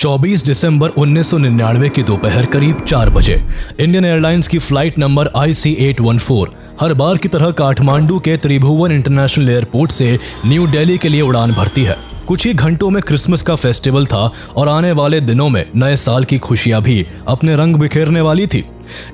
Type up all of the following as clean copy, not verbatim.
24 दिसंबर 1999 की दोपहर करीब 4 बजे इंडियन एयरलाइंस की फ्लाइट नंबर IC814 हर बार की तरह काठमांडू के त्रिभुवन इंटरनेशनल एयरपोर्ट से न्यू दिल्ली के लिए उड़ान भरती है। कुछ ही घंटों में क्रिसमस का फेस्टिवल था और आने वाले दिनों में नए साल की खुशियां भी अपने रंग बिखेरने वाली थी,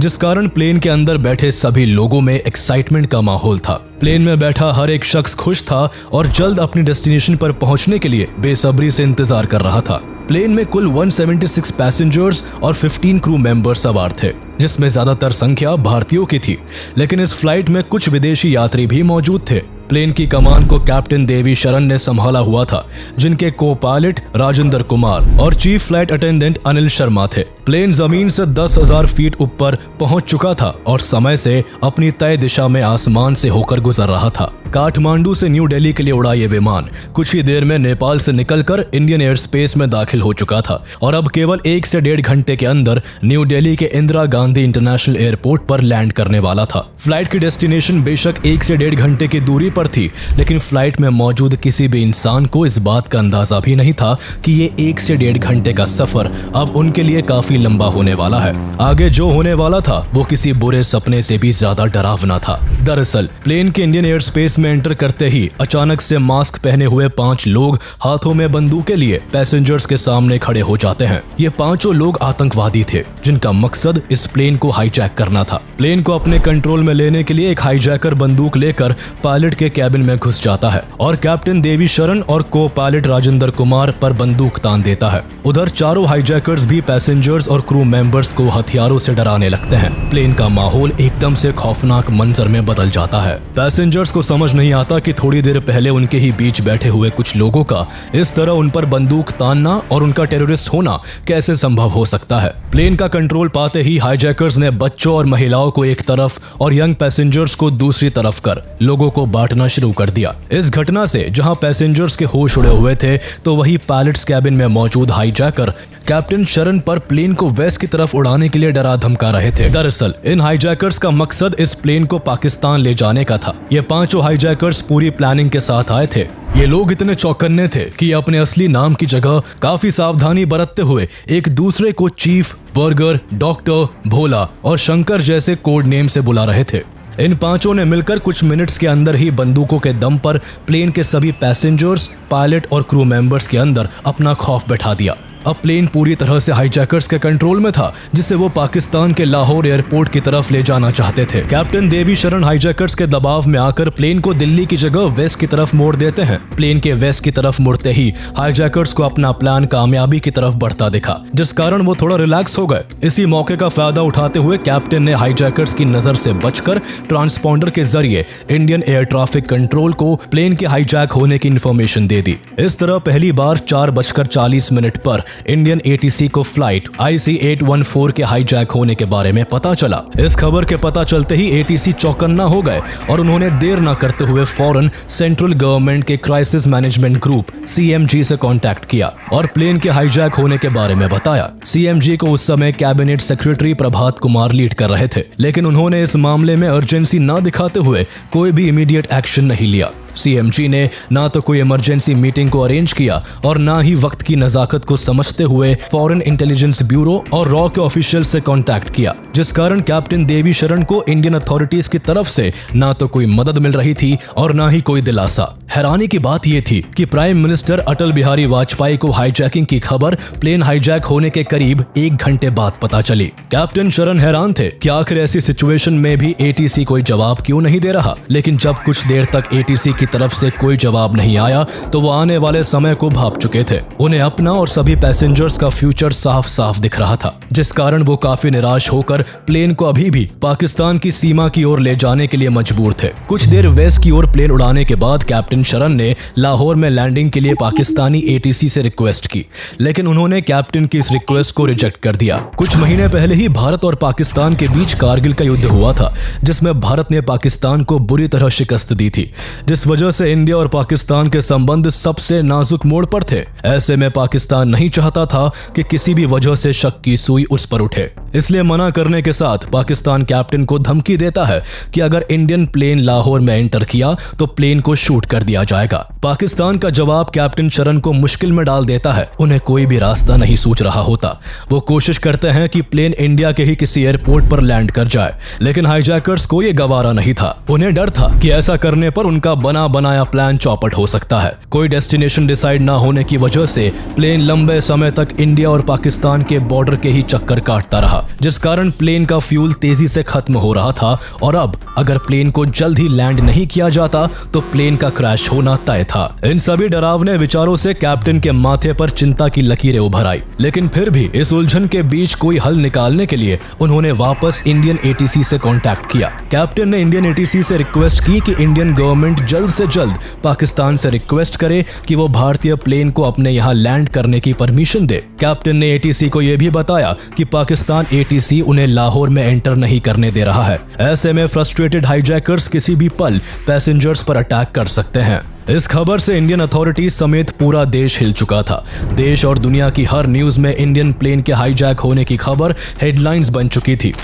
जिस कारण प्लेन के अंदर बैठे सभी लोगों में एक्साइटमेंट का माहौल था। प्लेन में बैठा हर एक शख्स खुश था और जल्द अपनी डेस्टिनेशन पर पहुंचने के लिए बेसब्री से इंतजार कर रहा था। प्लेन में कुल 176 पैसेंजर्स और 15 क्रू मेंबर्स सवार थे, जिसमें ज्यादातर संख्या भारतीयों की थी, लेकिन इस फ्लाइट में कुछ विदेशी यात्री भी मौजूद थे। प्लेन की कमान को कैप्टन देवी शरण ने संभाला हुआ था, जिनके को पायलट राजेंद्र कुमार और chief flight attendant Anil Sharma थे। प्लेन जमीन से 10,000 फीट ऊपर पहुंच चुका था और समय से अपनी तय दिशा में आसमान से होकर गुजर रहा था। काठमांडू से न्यू दिल्ली के लिए उड़ा ये विमान कुछ ही देर में नेपाल से निकलकर इंडियन एयर स्पेस में दाखिल हो चुका था और अब केवल 1 से 1.5 घंटे के अंदर न्यू दिल्ली के इंदिरा गांधी इंटरनेशनल एयरपोर्ट पर लैंड करने वाला था। फ्लाइट की डेस्टिनेशन बेशक 1 से 1.5 घंटे की दूरी पर थी, लेकिन फ्लाइट में मौजूद किसी भी इंसान को इस बात का अंदाजा भी नहीं था कि ये 1 से 1.5 घंटे का सफर अब उनके लिए काफी लंबा होने वाला है। आगे जो होने वाला था वो किसी बुरे सपने से भी ज्यादा डरावना था। दरअसल प्लेन के इंडियन एयर स्पेस में एंटर करते ही अचानक से मास्क पहने हुए 5 लोग हाथों में बंदूकें लिए पैसेंजर्स के सामने खड़े हो जाते हैं। ये पांचों लोग आतंकवादी थे, जिनका मकसद इस प्लेन को हाईजैक करना था। प्लेन को अपने कंट्रोल में लेने के लिए एक हाईजैकर बंदूक लेकर पायलट के कैबिन में घुस जाता है और कैप्टन देवी शरण और को पायलट राजेंद्र कुमार पर बंदूक तान देता है। उधर चारों हाईजैकर्स भी पैसेंजर्स और क्रू मेंबर्स को हथियारों से डराने लगते हैं। प्लेन का माहौल एकदम से खौफनाक मंजर में बदल जाता है। पैसेंजर्स को समझ नहीं आता कि थोड़ी देर पहले उनके ही बीच बैठे हुए कुछ लोगों का इस तरह उन पर बंदूक तानना और उनका टेररिस्ट होना कैसे संभव हो सकता है। प्लेन का कंट्रोल पाते ही हाईजैकर्स ने बच्चों और महिलाओं को एक तरफ और यंग पैसेंजर्स को दूसरी तरफ कर लोगों को बांटना शुरू कर दिया। इस घटना से जहां पैसेंजर्स के होश उड़े हुए थे, तो वही पायलट्स कैबिन में मौजूद हाईजैकर कैप्टन शरण पर प्लेन को वेस्ट की तरफ उड़ाने के लिए डरा धमका रहे थे। दरअसल इन हाईजैकर्स का मकसद इस प्लेन को पाकिस्तान ले जाने का था। ये पांचों हाईजैकर्स पूरी प्लानिंग के साथ आए थे। ये लोग इतने चौकन्ने थे कि अपने असली नाम की जगह काफी सावधानी बरतते हुए एक दूसरे को चीफ, बर्गर, डॉक्टर, भोला और शंकर जैसे कोड नेम से बुला रहे थे। इन पांचों ने मिलकर कुछ मिनट्स के अंदर ही बंदूकों के दम पर प्लेन के सभी पैसेंजर्स, पायलट और क्रू मेंबर्स के अंदर अपना खौफ बैठा दिया। अब प्लेन पूरी तरह से हाईजैकर्स के कंट्रोल में था, जिसे वो पाकिस्तान के लाहौर एयरपोर्ट की तरफ ले जाना चाहते थे। कैप्टन देवी शरण हाईजैकर्स के दबाव में आकर प्लेन को दिल्ली की जगह वेस्ट की तरफ मोड़ देते हैं। प्लेन के वेस्ट की तरफ मुड़ते ही हाईजैकर्स को अपना प्लान कामयाबी की तरफ बढ़ता दिखा, जिस कारण वो थोड़ा रिलैक्स हो गए। इसी मौके का फायदा उठाते हुए कैप्टन ने हाईजैकर्स की नजर से बचकर ट्रांसपॉन्डर के जरिए इंडियन एयर ट्रैफिक कंट्रोल को प्लेन के हाईजैक होने की इंफॉर्मेशन दे दी। इस तरह पहली बार 4:40 पर इंडियन ATC को फ्लाइट IC814 के हाईजैक होने के बारे में पता चला। इस खबर के पता चलते ही ATC चौकन्ना हो गए और उन्होंने देर न करते हुए फौरन सेंट्रल गवर्नमेंट के क्राइसिस मैनेजमेंट ग्रुप CMG से कांटेक्ट किया और प्लेन के हाईजैक होने के बारे में बताया। CMG को उस समय cabinet secretary Prabhat Kumar lead कर रहे थे, लेकिन उन्होंने इस मामले में अर्जेंसी न दिखाते हुए कोई भी इमीडिएट एक्शन नहीं लिया। CMG ने ना तो कोई इमरजेंसी मीटिंग को अरेंज किया और ना ही वक्त की नजाकत को समझते हुए फॉरेन इंटेलिजेंस ब्यूरो और रॉ के ऑफिशियल से कांटेक्ट किया, जिस कारण कैप्टन देवी शरण को इंडियन अथॉरिटीज की तरफ से ना तो कोई मदद मिल रही थी और ना ही कोई दिलासा। हैरानी की बात यह थी कि प्राइम मिनिस्टर अटल बिहारी वाजपेयी को हाईजैकिंग की खबर प्लेन हाईजैक होने के करीब 1 घंटे बाद पता चली। कैप्टन शरण हैरान थे कि आखिर ऐसी सिचुएशन में भी ATC कोई जवाब क्यों नहीं दे रहा, लेकिन जब कुछ देर तक ATC की तरफ से कोई जवाब नहीं आया तो वो आने वाले समय को भांप चुके थे। उन्हें अपना और सभी पैसेंजर्स का फ्यूचर साफ साफ दिख रहा था, जिस कारण वो काफी निराश होकर प्लेन को अभी भी पाकिस्तान की सीमा की ओर ले जाने के लिए मजबूर थे। कुछ देर वेस्ट की ओर प्लेन उड़ाने के बाद कैप्टन शरण ने लाहौर में लैंडिंग के लिए पाकिस्तानी ATC से रिक्वेस्ट की, लेकिन उन्होंने कैप्टन की इस रिक्वेस्ट को रिजेक्ट कर दिया। कुछ महीने पहले ही भारत और पाकिस्तान के बीच कारगिल का युद्ध हुआ था, जिसमें भारत ने पाकिस्तान को बुरी तरह शिकस्त दी थी, जिस वजह से इंडिया और पाकिस्तान के संबंध सबसे नाजुक मोड़ पर थे। ऐसे में पाकिस्तान नहीं चाहता था कि किसी भी वजह से शक की सुई उस पर उठे, इसलिए मना करने के साथ पाकिस्तान कैप्टन को धमकी देता है कि अगर इंडियन प्लेन लाहौर में एंटर किया तो प्लेन को शूट कर दिया जाएगा। पाकिस्तान का जवाब कैप्टन शरण को मुश्किल में डाल देता है। उन्हें कोई भी रास्ता नहीं सूझ रहा होता। वो कोशिश करते हैं कि प्लेन इंडिया के ही किसी एयरपोर्ट पर लैंड कर जाए, लेकिन हाईजैकर्स को ये गवारा नहीं था। उन्हें डर था कि ऐसा करने पर उनका बना बनाया प्लान चौपट हो सकता है। कोई डेस्टिनेशन डिसाइड ना होने की वजह से प्लेन लंबे समय तक इंडिया और पाकिस्तान के बॉर्डर के ही चक्कर काटता रहा, जिस कारण प्लेन का फ्यूल तेजी से खत्म हो रहा था और अब अगर प्लेन को जल्द ही लैंड नहीं किया जाता तो प्लेन का क्रैश होना तय था। इन सभी डरावने विचारों से कैप्टन के माथे पर चिंता की लकीरें उभर आई, लेकिन फिर भी इस उलझन के बीच कोई हल निकालने के लिए उन्होंने वापस इंडियन एटीसी से कांटेक्ट किया। कैप्टन ने इंडियन एटीसी से रिक्वेस्ट की कि इंडियन गवर्नमेंट जल्द से जल्द पाकिस्तान से रिक्वेस्ट करे कि वो भारतीय प्लेन को अपने यहाँ लैंड करने की परमिशन दे। कैप्टन ने एटीसी को यह भी बताया कि पाकिस्तान एटीसी उन्हें लाहौर में एंटर नहीं करने दे रहा है। ऐसे में फ्रस्ट्रेटेड हाईजैकर्स किसी भी पल पैसेंजर्स पर अटैक कर सकते हैं। इस खबर से इंडियन अथॉरिटीज समेत पूरा देश हिल चुका था। देश और दुनिया की हर न्यूज में इंडियन प्लेन के हाईजैक होने की खबर हेडलाइंस बन चुकी थी।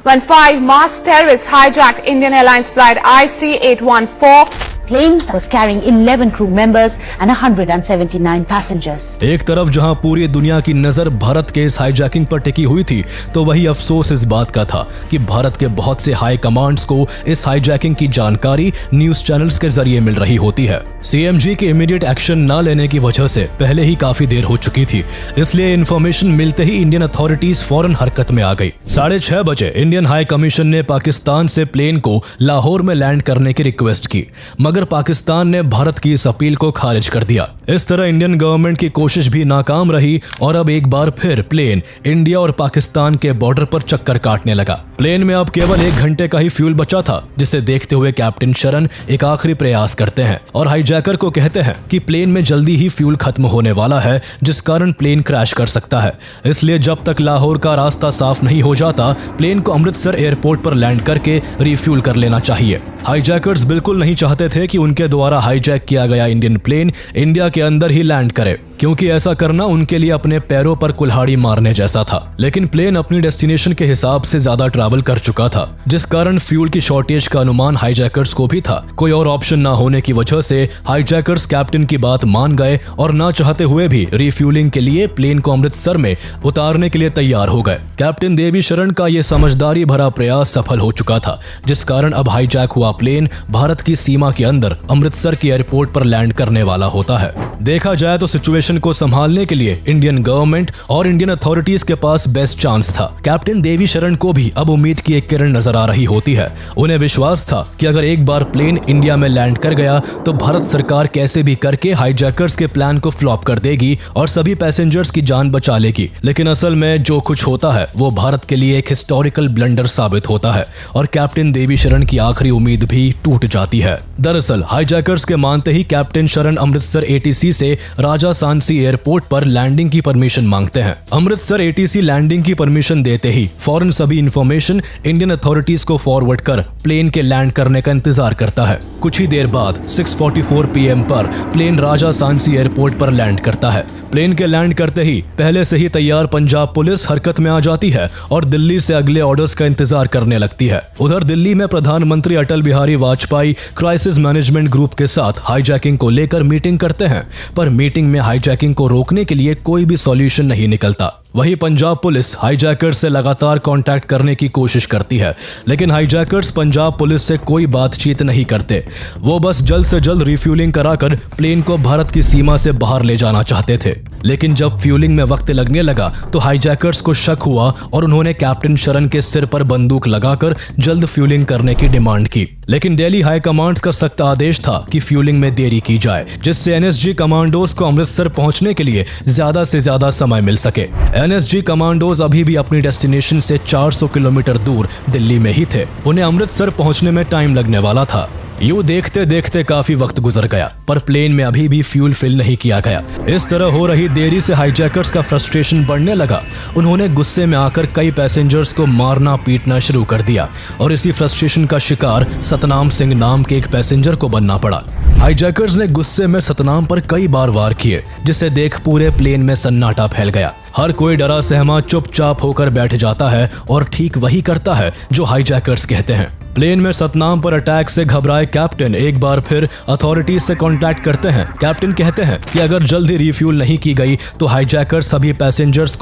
When 5 masked terrorists hijacked Indian Airlines flight IC814, plane was carrying 11 crew members and 179 passengers. एक तरफ जहां पूरी दुनिया की नजर भारत के इस हाईजैकिंग पर टिकी हुई थी, तो वही अफसोस इस बात का था कि भारत के बहुत से हाई कमांड्स को इस हाईजैकिंग की जानकारी न्यूज चैनल्स के जरिए मिल रही होती है। सीएमजी के इमीडिएट एक्शन न लेने की वजह से पहले ही काफी देर हो चुकी थी, इसलिए इन्फॉर्मेशन मिलते ही इंडियन अथॉरिटीज फौरन हरकत में आ गई। 6:30 बजे इंडियन हाई कमीशन ने पाकिस्तान से प्लेन को लाहौर में लैंड करने की रिक्वेस्ट की, मगर पाकिस्तान ने भारत की इस अपील को खारिज कर दिया। इस तरह इंडियन गवर्नमेंट की कोशिश भी नाकाम रही और अब एक बार फिर प्लेन इंडिया और पाकिस्तान के बॉर्डर पर चक्कर काटने लगा। प्लेन में अब केवल 1 घंटे का ही फ्यूल बचा था, जिसे देखते हुए कैप्टन शरण एक आखिरी प्रयास करते हैं और हाईजैकर को कहते हैं कि प्लेन में जल्दी ही फ्यूल खत्म होने वाला है, जिस कारण प्लेन क्रैश कर सकता है। इसलिए जब तक लाहौर का रास्ता साफ नहीं हो जाता, प्लेन को अमृतसर एयरपोर्ट पर लैंड करके रिफ्यूल कर लेना चाहिए। हाईजैकर्स बिल्कुल नहीं चाहते थे कि उनके द्वारा हाईजैक किया गया इंडियन प्लेन इंडिया के अंदर ही लैंड करे, क्योंकि ऐसा करना उनके लिए अपने पैरों पर कुल्हाड़ी मारने जैसा था। लेकिन प्लेन अपनी डेस्टिनेशन के हिसाब से ज्यादा ट्रैवल कर चुका था, जिस कारण फ्यूल की शॉर्टेज का अनुमान हाईजैकर्स को भी था। कोई और ऑप्शन ना होने की वजह से हाईजैकर्स कैप्टन की बात मान गए और ना चाहते हुए भी रिफ्यूलिंग के लिए प्लेन को अमृतसर में उतारने के लिए तैयार हो गए। कैप्टन देवी शरण का यह समझदारी भरा प्रयास सफल हो चुका था, जिस कारण अब हाईजैक हुआ प्लेन भारत की सीमा के अंदर अमृतसर के एयरपोर्ट पर लैंड करने वाला होता है। देखा जाए तो सिचुएशन को संभालने के लिए इंडियन गवर्नमेंट और इंडियन अथॉरिटीज के पास बेस्ट चांस था। कैप्टन देवी शरण को भी अब उम्मीद की एक किरण नजर आ रही होती है। उन्हें विश्वास था कि अगर एक बार प्लेन इंडिया में लैंड कर गया तो भारत सरकार कैसे भी करके हाईजैकर्स के प्लान को फ्लॉप कर देगी और सभी पैसेंजर्स की जान बचा लेगी। लेकिन असल में जो कुछ होता है वो भारत के लिए एक हिस्टोरिकल ब्लंडर साबित होता है और कैप्टन देवी शरण की आखिरी उम्मीद भी टूट जाती है। दरअसल हाईजैकर्स के मानते ही कैप्टन शरण अमृतसर एटीसी से राजा सांसी एयरपोर्ट पर लैंडिंग की परमिशन मांगते हैं। अमृतसर एटीसी लैंडिंग की परमिशन देते ही फौरन सभी इंफॉर्मेशन इंडियन अथॉरिटीज को फॉरवर्ड कर प्लेन के लैंड करने का इंतजार करता है। कुछ ही देर बाद 6:44 PM पर प्लेन राजा सांसी एयरपोर्ट पर लैंड करता है। प्लेन के लैंड करते ही पहले से ही तैयार पंजाब पुलिस हरकत में आ जाती है और दिल्ली से अगले ऑर्डर्स का इंतजार करने लगती है। उधर दिल्ली में प्रधानमंत्री Atal Bihari Vajpayee crisis management group के साथ हाईजैकिंग को लेकर मीटिंग करते हैं, पर मीटिंग में हाईजैकिंग को रोकने के लिए कोई भी सॉल्यूशन नहीं निकलता। वहीं पंजाब पुलिस हाईजैकर्स से लगातार कांटेक्ट करने की कोशिश करती है, लेकिन हाईजैकर्स पंजाब पुलिस से कोई बातचीत नहीं करते। वो बस जल्द से जल्द रिफ्यूलिंग कराकर प्लेन को भारत की सीमा से बाहर ले जाना चाहते थे। लेकिन जब फ्यूलिंग में वक्त लगने लगा तो हाईजैकर्स को शक हुआ और उन्होंने कैप्टन शरण के सिर पर बंदूक लगाकर जल्द फ्यूलिंग करने की डिमांड की। लेकिन दिल्ली हाई कमांड्स का सख्त आदेश था कि फ्यूलिंग में देरी की जाए, जिससे एनएसजी कमांडोज को अमृतसर पहुंचने के लिए ज्यादा से ज्यादा समय मिल सके। एनएसजी कमांडोज अभी भी अपनी डेस्टिनेशन से 400 किलोमीटर दूर दिल्ली में ही थे। उन्हें अमृतसर पहुंचने में टाइम लगने वाला था। यूं देखते देखते काफी वक्त गुजर गया, पर प्लेन में अभी भी फ्यूल फिल नहीं किया गया। इस तरह हो रही देरी से हाईजैकर्स का फ्रस्ट्रेशन बढ़ने लगा। उन्होंने गुस्से में आकर कई पैसेंजर्स को मारना पीटना शुरू कर दिया और इसी फ्रस्ट्रेशन का शिकार सतनाम सिंह नाम के एक पैसेंजर को बनना पड़ा। हाईजैकर्स ने गुस्से में सतनाम पर कई बार वार किए, जिसे देख पूरे प्लेन में सन्नाटा फैल गया। हर कोई डरा सहमा चुपचाप होकर बैठ जाता है और ठीक वही करता है जो हाईजैकर्स कहते हैं। प्लेन में सतनाम पर अटैक से घबराए कैप्टन एक बार फिर अथॉरिटीज से कांटेक्ट करते हैं। कैप्टन कहते हैं कि अगर जल्दी रिफ्यूल नहीं की गई तो हाईजैकर्स सभी पैसेंजर्स को